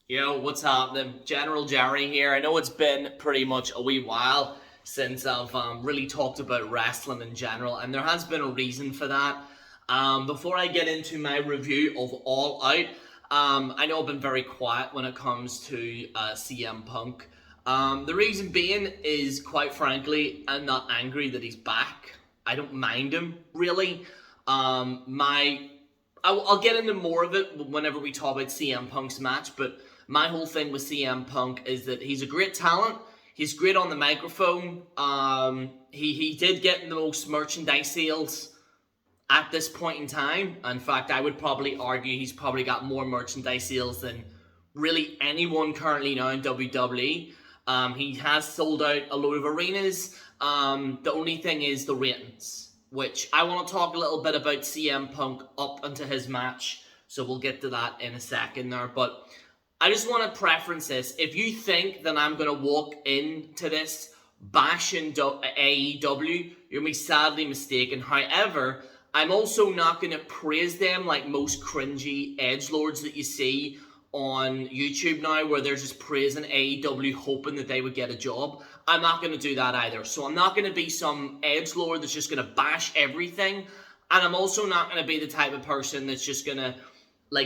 Yo, what's happening? General Jerry here. I know it's been pretty much a wee while since I've really talked about wrestling in general, and there has been a reason for that. Before I get into my review of All Out, I know I've been very quiet when it comes to CM Punk. The reason being is, quite frankly, I'm not angry that he's back. I don't mind him, really. I'll get into more of it whenever we talk about CM Punk's match, but my whole thing with CM Punk is that he's a great talent. He's great on the microphone. He did get the most merchandise sales at this point in time. In fact, I would probably argue he's probably got more merchandise sales than really anyone currently now in WWE. He has sold out a load of arenas. The only thing is the ratings, which I want to talk a little bit about CM Punk up into his match, so we'll get to that in a second there. But I just want to preference this. If you think that I'm going to walk into this bashing AEW, you're me sadly mistaken. However, I'm also not going to praise them like most cringy edgelords that you see on YouTube now, where they're just praising AEW hoping that they would get a job. I'm not going to do that either. So I'm not going to be some edgelord that's just going to bash everything. And I'm also not going to be the type of person that's just going to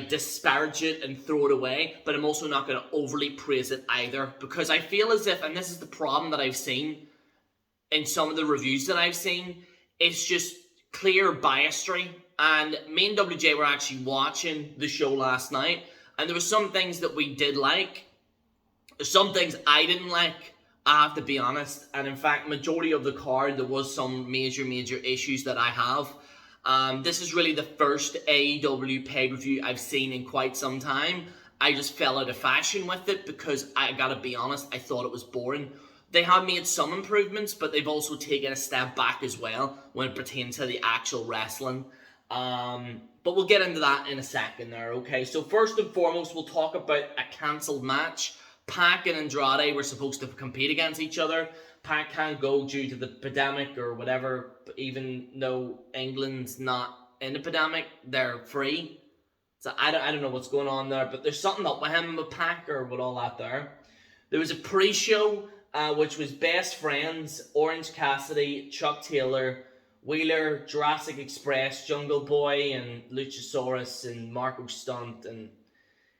disparage it and throw it away, but I'm also not going to overly praise it either, because I feel as if, and this is the problem that I've seen in some of the reviews that I've seen, it's just clear biasry. And me and WJ were actually watching the show last night, and there were some things that we did like, some things I didn't like, I have to be honest. And in fact, majority of the card, there was some major issues that I have. This is really the first AEW pay-per-view I've seen in quite some time. I just fell out of fashion with it because, I gotta be honest, I thought it was boring. They have made some improvements, but they've also taken a step back as well when it pertains to the actual wrestling. But we'll get into that in a second there, okay? So first and foremost, we'll talk about a cancelled match. Pac and Andrade were supposed to compete against each other. Pac can't go due to the pandemic or whatever, even though England's not in the pandemic, they're free. So I don't know what's going on there, but there's something up with him, with Pac, or with all that there. There was a pre-show, which was Best Friends, Orange Cassidy, Chuck Taylor, Wheeler, Jurassic Express, Jungle Boy, and Luchasaurus, and Marco Stunt, and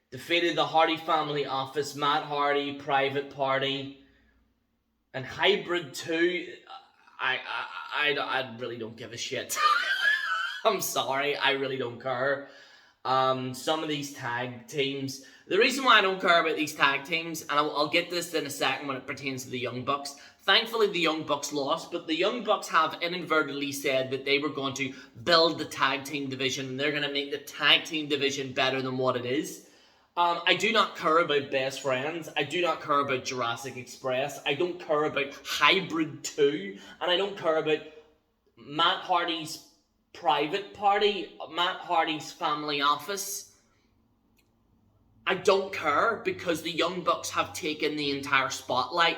defeated the Hardy Family Office, Matt Hardy, Private Party, and Hybrid 2. I really don't give a shit. I'm sorry, I really don't care. Some of these tag teams, the reason why I don't care about these tag teams, and I'll get this in a second when it pertains to the Young Bucks. Thankfully, the Young Bucks lost, but the Young Bucks have inadvertently said that they were going to build the tag team division, and they're going to make the tag team division better than what it is. I do not care about Best Friends. I do not care about Jurassic Express. I don't care about Hybrid 2. And I don't care about Matt Hardy's Private Party, Matt Hardy's Family Office. I don't care because the Young Bucks have taken the entire spotlight.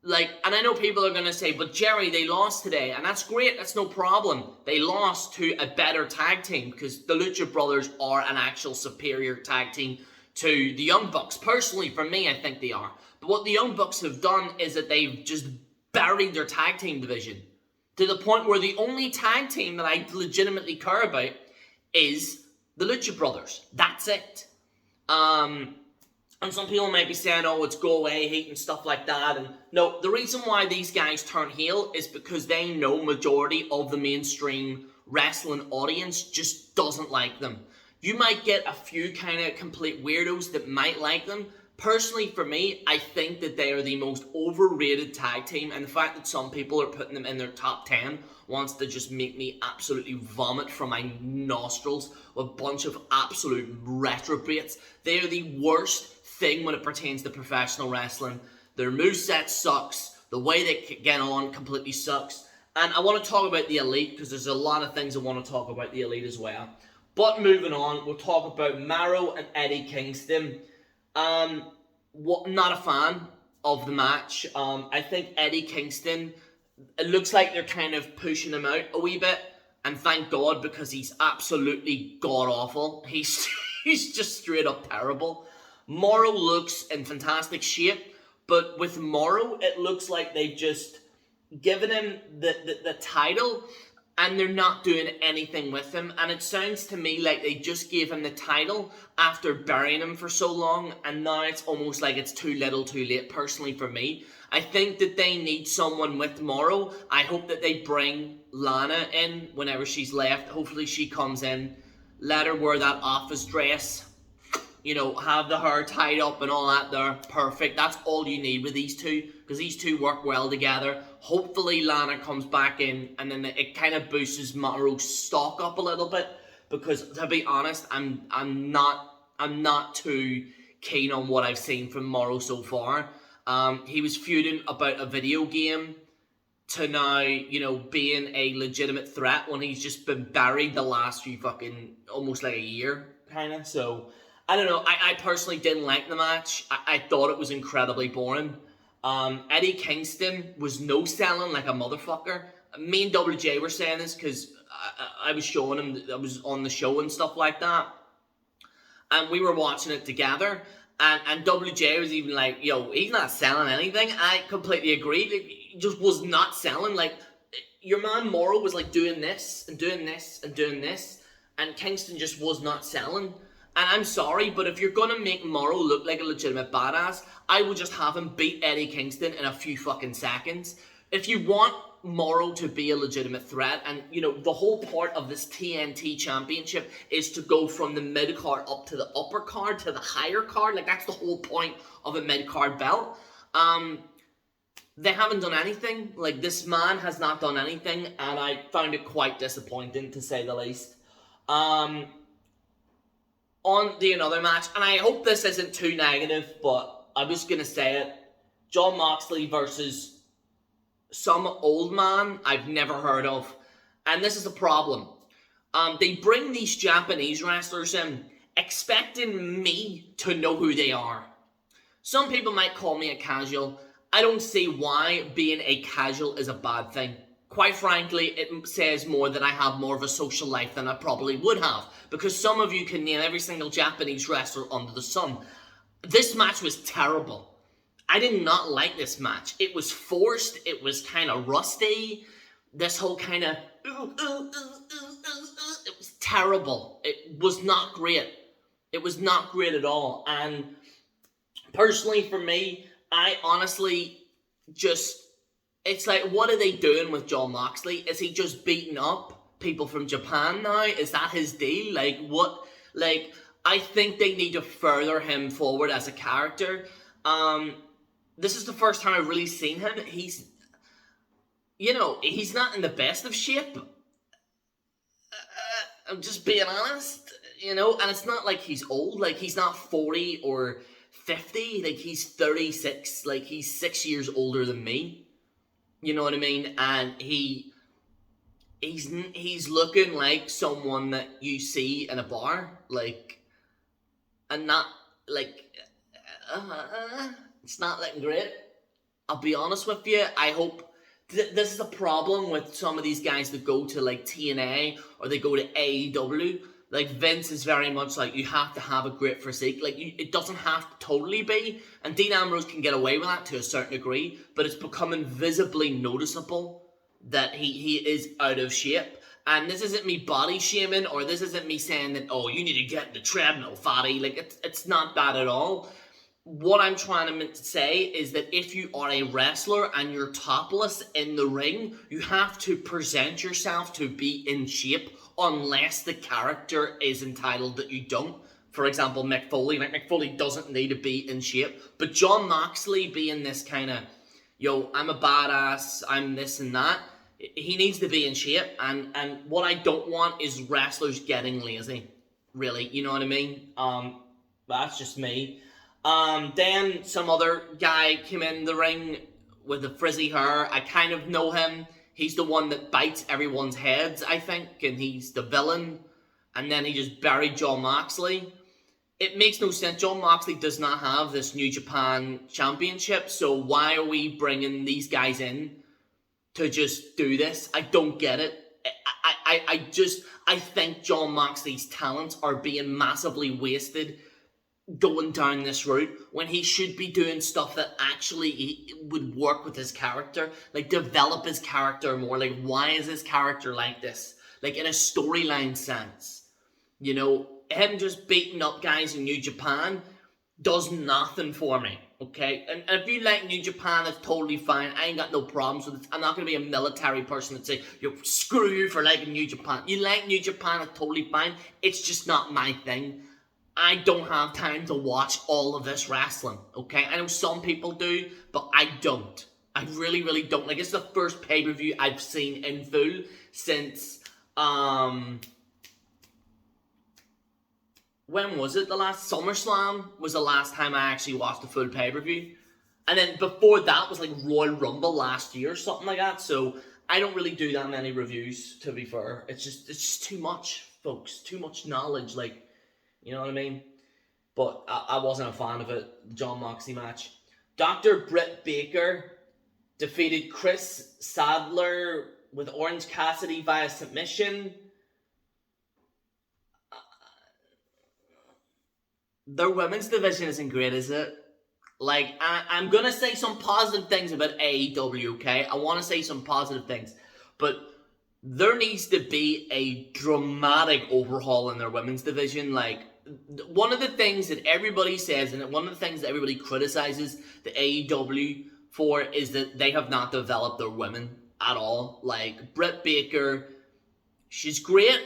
And I know people are going to say, but Jerry, they lost today. And that's great. That's no problem. They lost to a better tag team because the Lucha Brothers are an actual superior tag team to the Young Bucks. Personally, for me, I think they are. But what the Young Bucks have done is that they've just buried their tag team division to the point where the only tag team that I legitimately care about is the Lucha Brothers. That's it. And some people might be saying, oh, it's go away hate and stuff like that. And no, the reason why these guys turn heel is because they know majority of the mainstream wrestling audience just doesn't like them. You might get a few kind of complete weirdos that might like them. Personally, for me, I think that they are the most overrated tag team, and the fact that some people are putting them in their top 10 wants to just make me absolutely vomit from my nostrils. A bunch of absolute retrobates. They are the worst thing when it pertains to professional wrestling. Their moveset sucks. The way they get on completely sucks. And I want to talk about the Elite, because there's a lot of things I want to talk about the Elite as well. But moving on, we'll talk about Miro and Eddie Kingston. Not a fan of the match. I think Eddie Kingston, it looks like they're kind of pushing him out a wee bit. And thank God, because he's absolutely god-awful. He's just straight up terrible. Miro looks in fantastic shape, but with Miro, it looks like they've just given him the title and they're not doing anything with him. And it sounds to me like they just gave him the title after burying him for so long, and now it's almost like it's too little too late, personally, for me. I think that they need someone with Miro. I hope that they bring Lana in whenever she's left. Hopefully she comes in, let her wear that office dress, you know, have the hair tied up and all that there. Perfect. That's all you need with these two, because these two work well together. Hopefully Lana comes back in, and then it kind of boosts Miro's stock up a little bit, because to be honest, I'm not too keen on what I've seen from Miro so far. He was feuding about a video game to now, you know, being a legitimate threat when he's just been buried the last few fucking, almost like a year, kind of. So, I don't know. I personally didn't like the match. I thought it was incredibly boring. Eddie Kingston was no-selling like a motherfucker. Me and WJ were saying this because I was showing him, I was on the show and stuff like that. And we were watching it together. And WJ was even like, yo, he's not selling anything. I completely agreed. He just was not selling. Like, your man Miro was like doing this and doing this and doing this. And Kingston just was not selling. And I'm sorry, but if you're going to make Miro look like a legitimate badass, I would just have him beat Eddie Kingston in a few fucking seconds. If you want Miro to be a legitimate threat, and, you know, the whole part of this TNT championship is to go from the mid-card up to the upper card to the higher card. Like, that's the whole point of a mid-card belt. They haven't done anything. Like, this man has not done anything, and I found it quite disappointing, to say the least. On the another match, and I hope this isn't too negative, but I'm just gonna say it. Jon Moxley versus some old man I've never heard of. And this is a problem. They bring these Japanese wrestlers in expecting me to know who they are. Some people might call me a casual. I don't see why being a casual is a bad thing. Quite frankly, it says more that I have more of a social life than I probably would have, because some of you can name every single Japanese wrestler under the sun. This match was terrible. I did not like this match. It was forced. It was kind of rusty. This whole kind of it was terrible. It was not great. It was not great at all. And personally, for me, I honestly just, it's like, what are they doing with Jon Moxley? Is he just beating up people from Japan now? Is that his deal? Like, what? Like, I think they need to further him forward as a character. This is the first time I've really seen him. He's, you know, he's not in the best of shape. I'm just being honest, you know, and it's not like he's old. Like, he's not 40 or 50. Like, he's 36. Like, he's 6 years older than me. You know what I mean? And he's looking like someone that you see in a bar, like, and not like, it's not looking great. I'll be honest with you. I hope this is a problem with some of these guys that go to like TNA or they go to AEW. Like, Vince is very much like, you have to have a great physique. Like, it doesn't have to totally be. And Dean Ambrose can get away with that to a certain degree. But it's becoming visibly noticeable that he is out of shape. And this isn't me body shaming, or this isn't me saying that, oh, you need to get in the treadmill, fatty. Like, it's not that at all. What I'm trying to say is that if you are a wrestler and you're topless in the ring, you have to present yourself to be in shape, unless the character is entitled that you don't. For example, Mick Foley. Like, Mick Foley doesn't need to be in shape. But Jon Moxley being this kind of, yo, I'm a badass, I'm this and that, he needs to be in shape. And what I don't want is wrestlers getting lazy. Really, you know what I mean? That's just me. Then some other guy came in the ring with the frizzy hair. I kind of know him. He's the one that bites everyone's heads, I think, and he's the villain. And then he just buried Jon Moxley. It makes no sense. Jon Moxley does not have this New Japan Championship, so why are we bringing these guys in to just do this? I don't get it. I think Jon Moxley's talents are being massively wasted going down this route when he should be doing stuff that actually would work with his character, like develop his character more. Like, why is his character like this? Like, in a storyline sense, you know, him just beating up guys in New Japan does nothing for me, okay? And if you like New Japan, that's totally fine. I ain't got no problems with it. I'm not going to be a military person that say, yo, screw you for liking New Japan. You like New Japan, that's totally fine. It's just not my thing. I don't have time to watch all of this wrestling, okay? I know some people do, but I don't. I really, really don't. Like, it's the first pay-per-view I've seen in full since, when was it? The last SummerSlam was the last time I actually watched a full pay-per-view. And then before that was like Royal Rumble last year or something like that. So I don't really do that many reviews, to be fair. It's just too much, folks. Too much knowledge, like, you know what I mean? But I wasn't a fan of it. The John Moxley match. Dr. Britt Baker defeated Chris Sadler with Orange Cassidy via submission. Their women's division isn't great, is it? Like, I'm going to say some positive things about AEW, okay? I want to say some positive things. But there needs to be a dramatic overhaul in their women's division. Like, one of the things that everybody says, and one of the things that everybody criticizes the AEW for, is that they have not developed their women at all. Like, Britt Baker, she's great.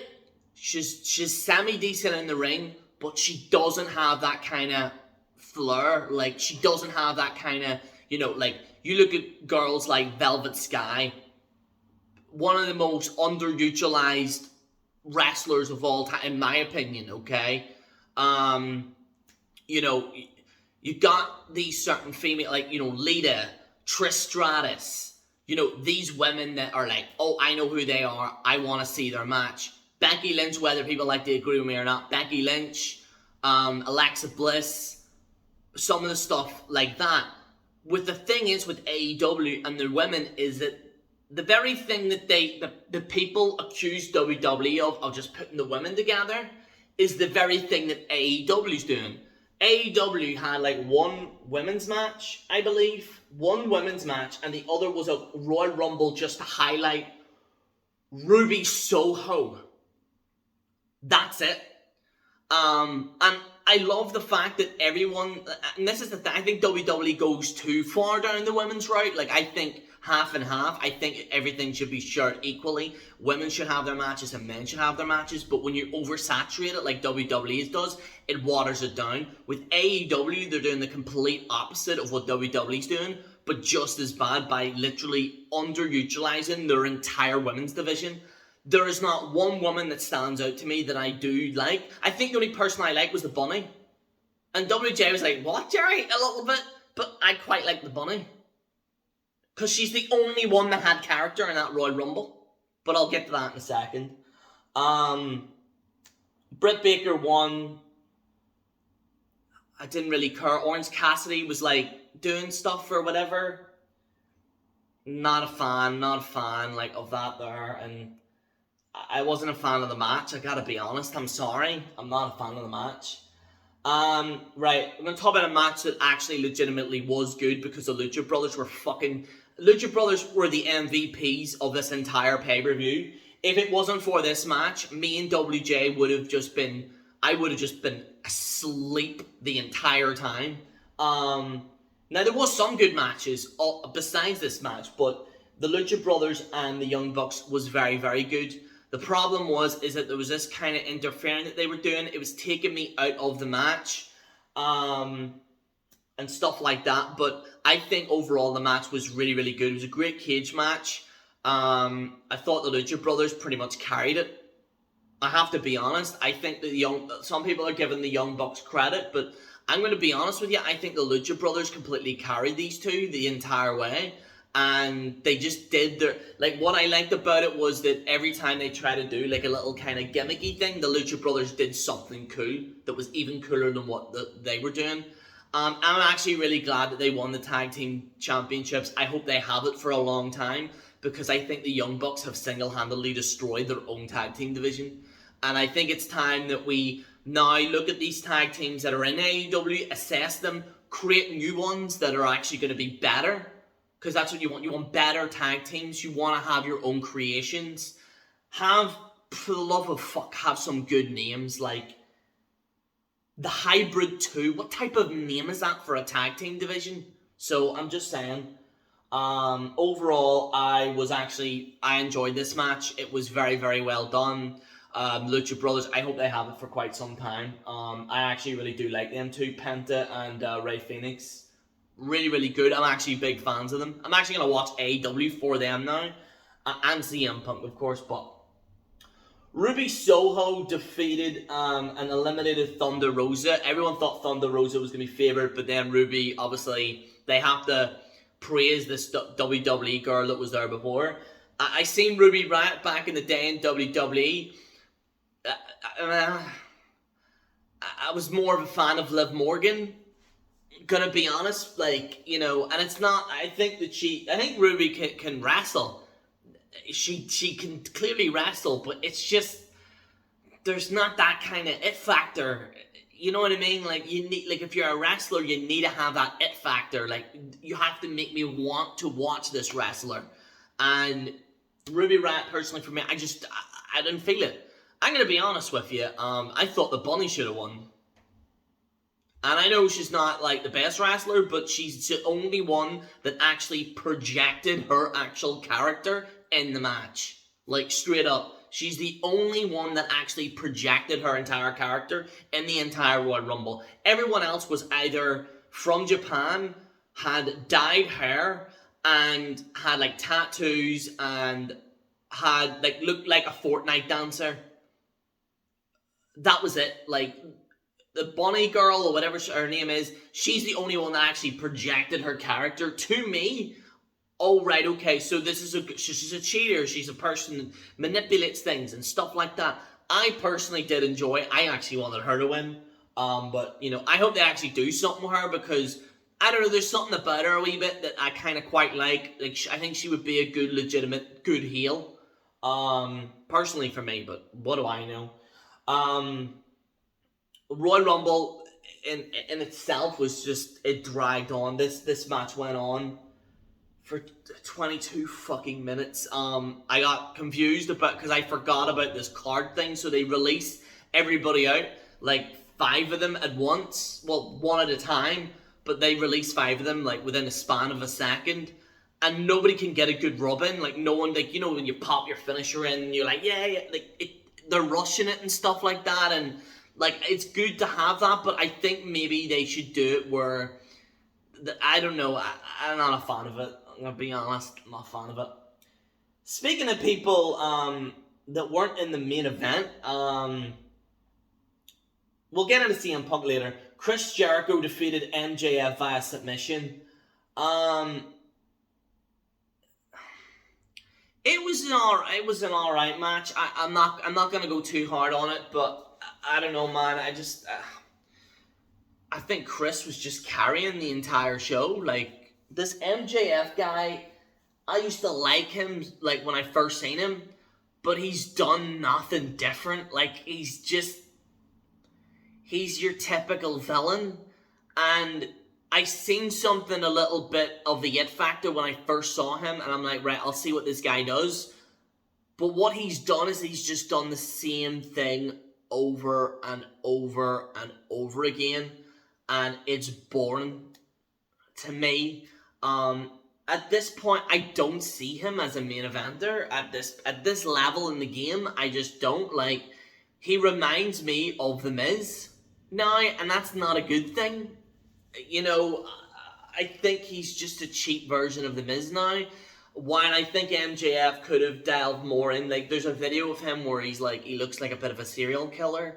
She's semi-decent in the ring, but she doesn't have that kind of flair. Like, she doesn't have that kind of, you know, like, you look at girls like Velvet Sky, one of the most underutilized wrestlers of all time, in my opinion, okay? You know, you got these certain female, like, you know, Lita, Trish Stratus, you know, these women that are like, oh, I know who they are, I want to see their match. Becky Lynch, whether people like to agree with me or not, Becky Lynch, Alexa Bliss, some of the stuff like that. With the thing is with AEW and their women is that the very thing that the people accuse WWE of just putting the women together is the very thing that AEW's doing. AEW had like one women's match, I believe, one women's match, and the other was a Royal Rumble just to highlight Ruby Soho. That's it. And I love the fact that everyone, and this is the thing, I think WWE goes too far down the women's route. Like, I think half and half. I think everything should be shared equally. Women should have their matches and men should have their matches. But when you oversaturate it like WWE does, it waters it down. With AEW, they're doing the complete opposite of what WWE's doing, but just as bad by literally underutilizing their entire women's division. There is not one woman that stands out to me that I do like. I think the only person I like was the Bunny. And WJ was like, what, Jerry? A little bit. But I quite like the Bunny. Because she's the only one that had character in that Royal Rumble. But I'll get to that in a second. Britt Baker won. I didn't really care. Orange Cassidy was like doing stuff or whatever. Not a fan like of that there. And I wasn't a fan of the match, I gotta be honest. I'm sorry. I'm not a fan of the match. Right, I'm gonna talk about a match that actually legitimately was good because the Lucha Brothers were Lucha Brothers were the MVPs of this entire pay-per-view. If it wasn't for this match, me and WJ would have just been asleep the entire time. Now there was some good matches besides this match, but the Lucha Brothers and the Young Bucks was very, very good. The problem is that there was this kind of interfering that they were doing. It was taking me out of the match, and stuff like that. But I think overall the match was really, really good. It was a great cage match. I thought the Lucha Brothers pretty much carried it. I have to be honest. I think that some people are giving the Young Bucks credit, but I'm going to be honest with you. I think the Lucha Brothers completely carried these two the entire way. And they just did like, what I liked about it was that every time they try to do like a little kind of gimmicky thing, the Lucha Brothers did something cool that was even cooler than what they were doing. I'm actually really glad that they won the tag team championships. I hope they have it for a long time because I think the Young Bucks have single-handedly destroyed their own tag team division. And I think it's time that we Now look at these tag teams that are in AEW, assess them, create new ones that are actually going to be better. Because that's what you want. You want better tag teams. You want to have your own creations. Have, for the love of fuck, have some good names. Like, the Hybrid 2. What type of name is that for a tag team division? So, I'm just saying. Overall, I enjoyed this match. It was very, very well done. Lucha Brothers, I hope they have it for quite some time. I actually really do like them too. Penta and Rey Fenix. Really, really good. I'm actually big fans of them. I'm actually going to watch AEW for them now. And CM Punk, of course, but Ruby Soho defeated and eliminated Thunder Rosa. Everyone thought Thunder Rosa was going to be favored, but then Ruby, obviously, they have to praise this WWE girl that was there before. I seen Ruby Riott back in the day in WWE. I was more of a fan of Liv Morgan. Gonna be honest, like, you know, and it's not, I think Ruby can wrestle. She can clearly wrestle, but it's just, there's not that kind of it factor. You know what I mean? Like, you need, like, if you're a wrestler, you need to have that it factor. Like, you have to make me want to watch this wrestler. And Ruby Riott, personally, for me, I didn't feel it. I'm gonna be honest with you. I thought the Bunny should have won. And I know she's not, like, the best wrestler, but she's the only one that actually projected her actual character in the match. Like, straight up. She's the only one that actually projected her entire character in the entire Royal Rumble. Everyone else was either from Japan, had dyed hair, and had, like, tattoos, and had, like, looked like a Fortnite dancer. That was it. Like, the Bunny girl, or whatever her name is, she's the only one that actually projected her character to me. Oh, right, okay, so she's a cheater, she's a person that manipulates things and stuff like that. I personally did enjoy it. I actually wanted her to win. But, you know, I hope they actually do something with her, because, I don't know, there's something about her a wee bit that I kind of quite like. Like, I think she would be a good, legitimate, good heel. Personally for me, but what do I know? Royal Rumble in itself was just, it dragged on. This match went on for 22 fucking minutes. I got confused because I forgot about this card thing, so they released everybody out, like 5 of them at once. Well, one at a time, but they released 5 of them, like, within a span of a second. And nobody can get a good rub in. Like, no one, like, you know, when you pop your finisher in, and you're like, yeah, like, they're rushing it and stuff like that, and like, it's good to have that, but I think maybe they should do it where, I don't know, I'm not a fan of it. I'm gonna be honest, I'm not a fan of it. Speaking of people that weren't in the main event, we'll get into CM Punk later. Chris Jericho defeated MJF via submission. It was an alright match. I'm not gonna go too hard on it, but I don't know, man. I think Chris was just carrying the entire show. Like, this MJF guy, I used to like him, like, when I first seen him, but he's done nothing different. Like, he's your typical villain, and I seen something a little bit of the it factor when I first saw him, and I'm like, right, I'll see what this guy does. But what he's done is he's just done the same thing over and over and over again, and it's boring to me. At this point, I don't see him as a main eventer at this level in the game. I just don't. Like, he reminds me of The Miz now, and that's not a good thing. You know, I think he's just a cheap version of The Miz now. While I think MJF could have delved more in, like, there's a video of him where he's like, he looks like a bit of a serial killer,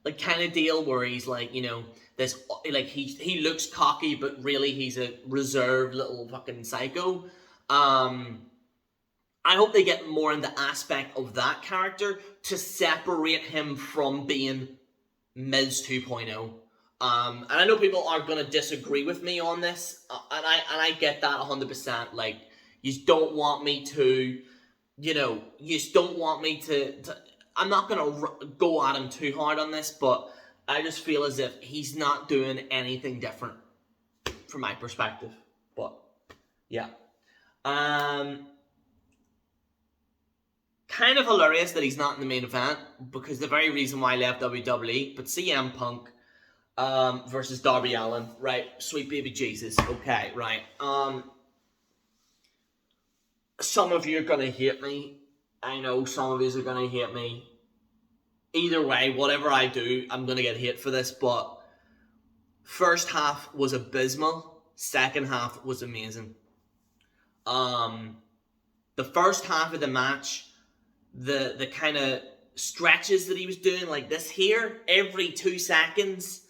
like, kind of deal, where he's like, you know, this, like, he looks cocky, but really he's a reserved little fucking psycho. I hope they get more in the aspect of that character to separate him from being Miz 2.0. And I know people are going to disagree with me on this, and I get that 100%, like, you don't want me to, you know, you just don't want me to I'm not going to go at him too hard on this, but I just feel as if he's not doing anything different from my perspective. But, yeah. Kind of hilarious that he's not in the main event, because the very reason why I left WWE, but CM Punk versus Darby Allin, right? Sweet baby Jesus. Okay, right. Some of you are going to hate me. I know some of you are going to hate me. Either way, whatever I do, I'm going to get hate for this, but first half was abysmal. Second half was amazing. The first half of the match, the kind of stretches that he was doing, like this here, every 2 seconds.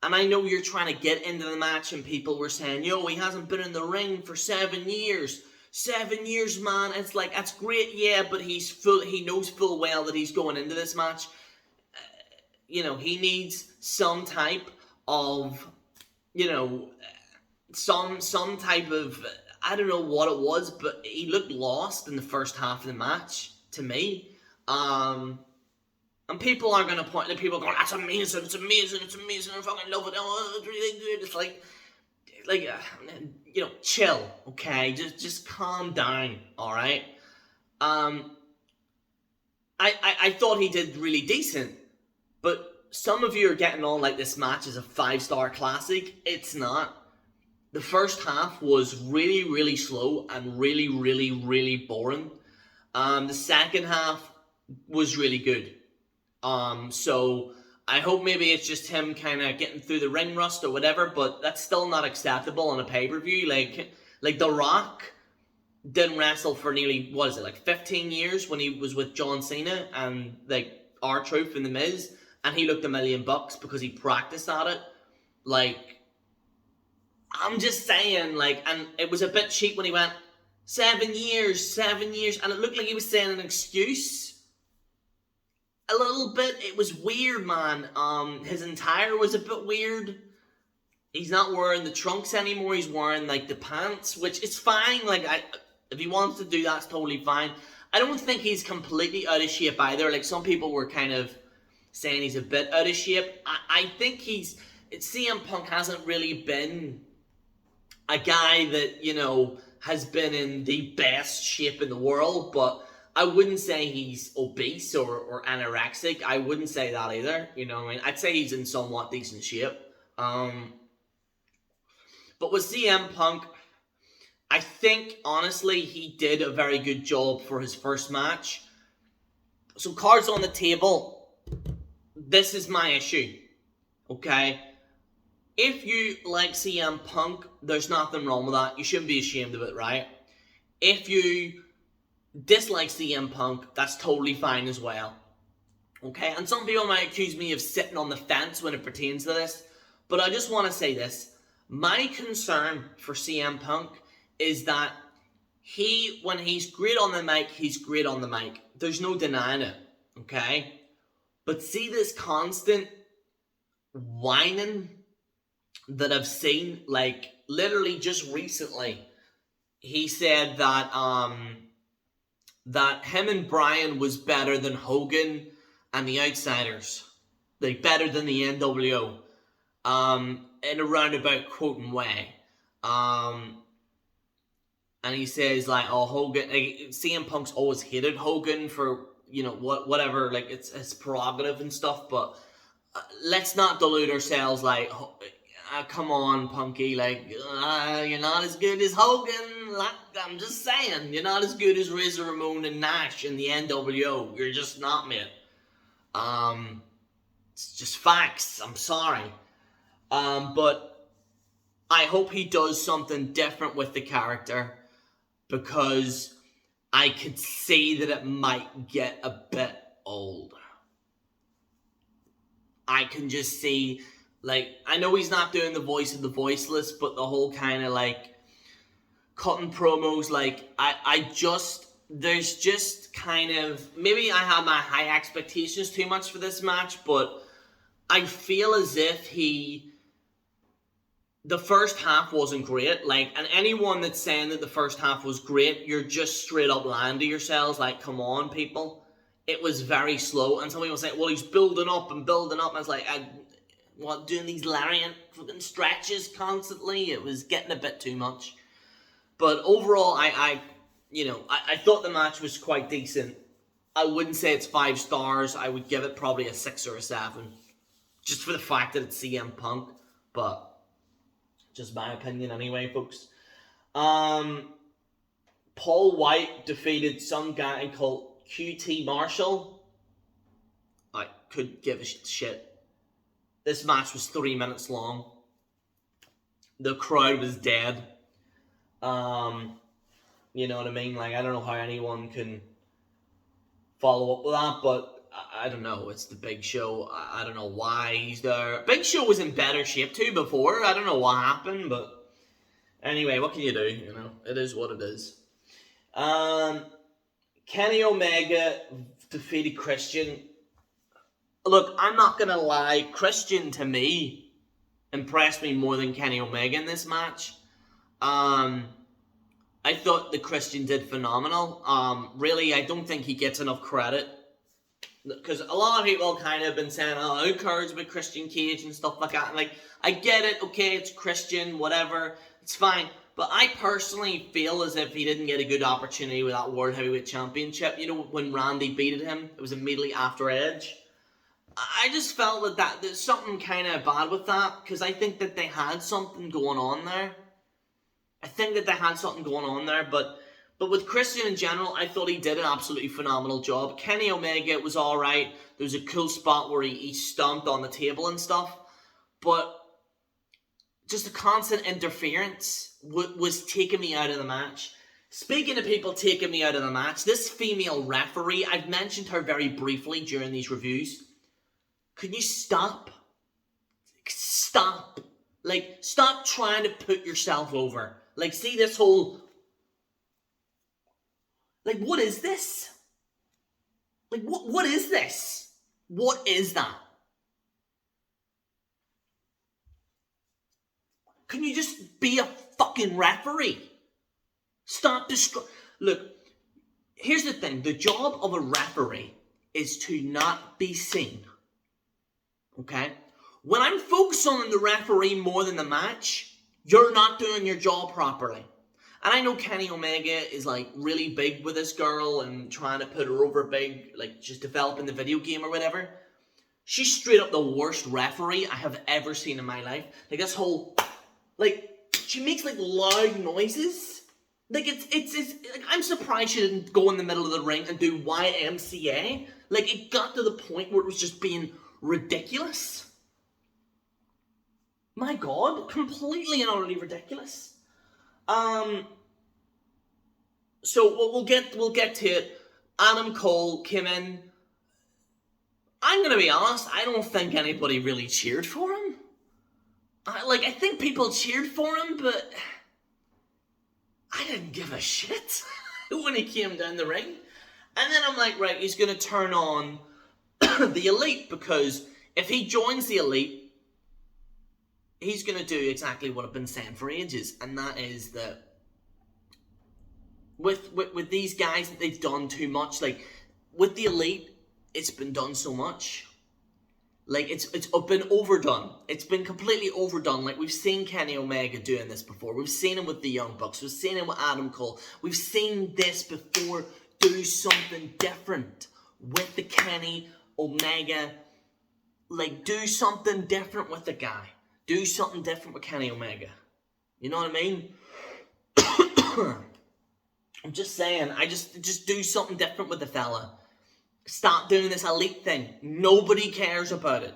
And I know you're trying to get into the match and people were saying, yo, he hasn't been in the ring for 7 years. 7 years, man. It's like, that's great, yeah, but he knows full well that he's going into this match. He needs some type of, some type of, I don't know what it was, but he looked lost in the first half of the match, to me. And people are going to point to people going, that's amazing, it's amazing, it's amazing, I fucking love it, oh, it's really good. It's like, chill, okay? Just calm down, alright? I thought he did really decent, but some of you are getting on like this match is a 5-star classic. It's not. The first half was really, really slow and really, really, really boring. The second half was really good. So I hope maybe it's just him kind of getting through the ring rust or whatever, but that's still not acceptable on a pay-per-view. Like The Rock didn't wrestle for nearly, 15 years when he was with John Cena and R-Truth and The Miz, and he looked $1 million because he practiced at it. I'm just saying, and it was a bit cheap when he went, 7 years, and it looked like he was saying an excuse. A little bit. It was weird, man. His attire was a bit weird. He's not wearing the trunks anymore. He's wearing, the pants, which is fine. If he wants to do that, it's totally fine. I don't think he's completely out of shape either. Some people were kind of saying he's a bit out of shape. I think CM Punk hasn't really been a guy that, has been in the best shape in the world, but I wouldn't say he's obese or anorexic. I wouldn't say that either. I'd say he's in somewhat decent shape. But with CM Punk, I think, honestly, he did a very good job for his first match. So, cards on the table. This is my issue. Okay? If you like CM Punk, there's nothing wrong with that. You shouldn't be ashamed of it, right? If you dislike CM Punk, that's totally fine as well. Okay? And some people might accuse me of sitting on the fence when it pertains to this, but I just want to say this. My concern for CM Punk is that when he's great on the mic, he's great on the mic. There's no denying it. Okay? But see this constant whining that I've seen, literally just recently. He said that him and Bryan was better than Hogan and the Outsiders. Better than the NWO. In a roundabout quoting way. And he says, Hogan, CM Punk's always hated Hogan for, whatever, it's his prerogative and stuff, but let's not delude ourselves, come on, Punky, you're not as good as Hogan, I'm just saying, you're not as good as Razor Ramon and Nash in the NWO, you're just not, mate. It's just facts, I'm sorry. But I hope he does something different with the character, because I could see that it might get a bit old. I can just see, I know he's not doing the voice of the voiceless, but the whole kind of, cutting promos, there's just kind of, maybe I have my high expectations too much for this match, but I feel as if the first half wasn't great, and anyone that's saying that the first half was great, you're just straight up lying to yourselves, come on, people. it was very slow. And some people say, well, he's building up and building up. And it's like, doing these lariat fucking stretches constantly? It was getting a bit too much. But overall, I thought the match was quite decent. I wouldn't say it's 5 stars. I would give it probably a 6 or a 7. Just for the fact that it's CM Punk. But just my opinion anyway, folks. Paul White defeated some guy called QT Marshall. I couldn't give a shit. This match was 3 minutes long. The crowd was dead. You know what I mean? Like, I don't know how anyone can follow up with that, but I don't know. It's the Big Show. I don't know why he's there. Big Show was in better shape too before. I don't know what happened, but anyway, what can you do? You know, it is what it is. Kenny Omega defeated Christian. Look, I'm not gonna lie. Christian, to me, impressed me more than Kenny Omega in this match. I thought the Christian did phenomenal. Really, I don't think he gets enough credit. Because a lot of people kind of been saying, oh, who cares about Christian Cage and stuff like that. And like, I get it, okay, it's Christian, whatever, it's fine. But I personally feel as if he didn't get a good opportunity with that World Heavyweight Championship. You know, when Randy beated him, it was immediately after Edge. I just felt that there's something kind of bad with that. Because I think that they had something going on there. But with Christian in general, I thought he did an absolutely phenomenal job. Kenny Omega was alright. There was a cool spot where he stomped on the table and stuff. But just the constant interference was taking me out of the match. Speaking of people taking me out of the match, this female referee, I've mentioned her very briefly during these reviews. Can you stop? Stop. Like, stop trying to put yourself over. Like, see this whole... Like, what is this? Like, what is this? What is that? Can you just be a fucking referee? Stop Look, here's the thing. The job of a referee is to not be seen. Okay? When I'm focused on the referee more than the match, you're not doing your job properly. And I know Kenny Omega is like really big with this girl and trying to put her over big, like just developing the video game or whatever. She's straight up the worst referee I have ever seen in my life. Like this whole, like, she makes like loud noises. Like it's like, I'm surprised she didn't go in the middle of the ring and do YMCA. Like it got to the point where it was just being ridiculous. My God, completely and utterly ridiculous. So we'll get to it. Adam Cole came in. I'm gonna be honest, I don't think anybody really cheered for him. I think people cheered for him, but I didn't give a shit when he came down the ring. And then I'm like, right, he's gonna turn on the Elite, because if he joins the Elite, he's going to do exactly what I've been saying for ages, and that is that with these guys, that they've done too much. Like, with the Elite, it's been done so much. Like, it's been overdone. It's been completely overdone. Like, we've seen Kenny Omega doing this before. We've seen him with the Young Bucks. We've seen him with Adam Cole. We've seen this before. Do something different with the Kenny Omega. Like, do something different with the guy. Do something different with Kenny Omega. You know what I mean? I'm just saying, just do something different with the fella. Stop doing this Elite thing. Nobody cares about it.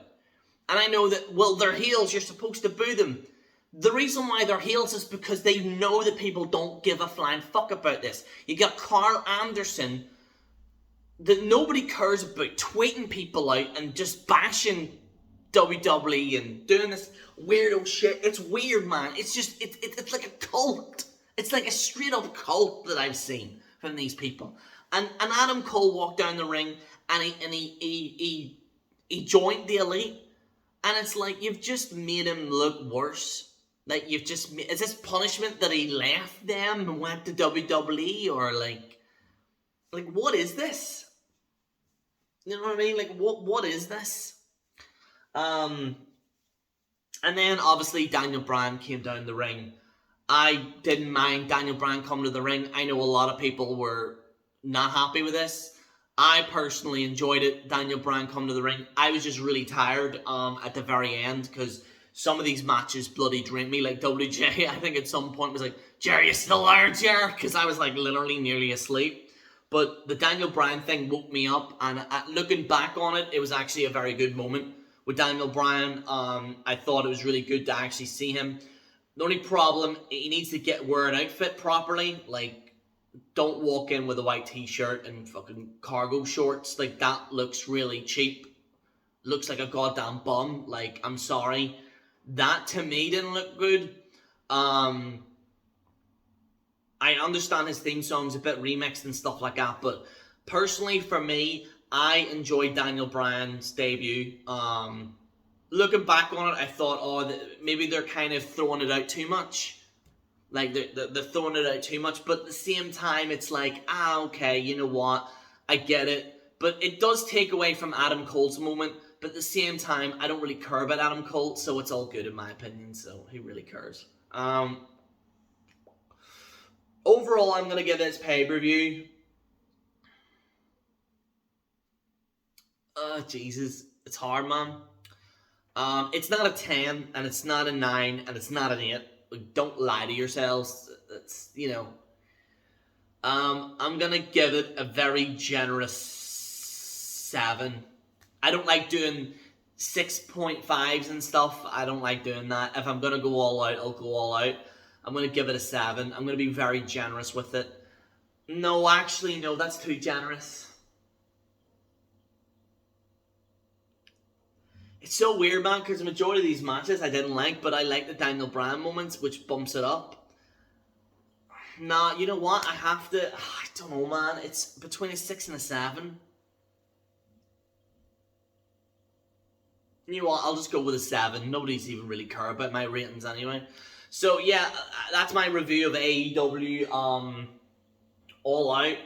And I know that, well, they're heels, you're supposed to boo them. The reason why they're heels is because they know that people don't give a flying fuck about this. You got Carl Anderson, that nobody cares about, tweeting people out and just bashing WWE and doing this weirdo shit. It's weird, man. It's just, it's like a cult. It's like a straight up cult that I've seen from these people. And Adam Cole walked down the ring and he joined the Elite, and it's like, you've just made him look worse. Like, you've just is this punishment that he left them and went to WWE, or like what is this? You know what I mean? Like, what is this? And then, obviously, Daniel Bryan came down the ring. I didn't mind Daniel Bryan coming to the ring. I know a lot of people were not happy with this. I personally enjoyed it, Daniel Bryan coming to the ring. I was just really tired at the very end because some of these matches bloody drained me. Like WJ, I think at some point was like, Jerry, you still there, Jerry? Because I was like literally nearly asleep. But the Daniel Bryan thing woke me up, and looking back on it, it was actually a very good moment with Daniel Bryan. I thought it was really good to actually see him. The only problem, he needs to wear an outfit properly. Like, don't walk in with a white t-shirt and fucking cargo shorts. Like, that looks really cheap. Looks like a goddamn bum. Like, I'm sorry. That, to me, didn't look good. I understand his theme song's a bit remixed and stuff like that, but personally, for me, I enjoyed Daniel Bryan's debut. Looking back on it, I thought, maybe they're kind of throwing it out too much. Like, they're throwing it out too much. But at the same time, it's like, okay, you know what? I get it. But it does take away from Adam Cole's moment. But at the same time, I don't really care about Adam Cole, so it's all good in my opinion. So, who really cares? Overall, I'm going to give this pay-per-view... Jesus. It's hard, man. It's not a 10, and it's not a 9, and it's not an 8. Like, don't lie to yourselves. It's, you know. I'm gonna give it a very generous 7. I don't like doing 6.5s and stuff. I don't like doing that. If I'm gonna go all out, I'll go all out. I'm gonna give it a 7. I'm gonna be very generous with it. No, actually, no, that's too generous. It's so weird, man, because the majority of these matches I didn't like, but I like the Daniel Bryan moments, which bumps it up. Nah, you know what? I have to... I don't know, man. It's between a 6 and a 7. You know what? I'll just go with a 7. Nobody's even really care about my ratings anyway. So, yeah, that's my review of AEW All Out.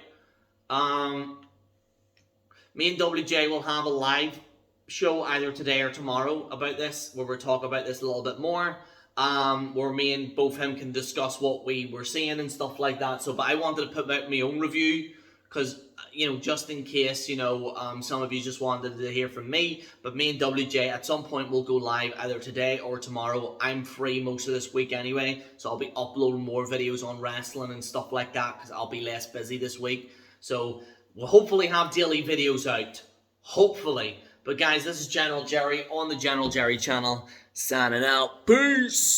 Me and WJ will have a live show either today or tomorrow about this, where we'll talk about this a little bit more, where me and both him can discuss what we were seeing and stuff like that. So, but I wanted to put out my own review because, you know, just in case, you know, some of you just wanted to hear from me. But me and WJ at some point will go live either today or tomorrow. I'm free most of this week anyway, so I'll be uploading more videos on wrestling and stuff like that because I'll be less busy this week. So we'll hopefully have daily videos out. Hopefully. But guys, this is General Jerry on the General Jerry channel, signing out. Peace!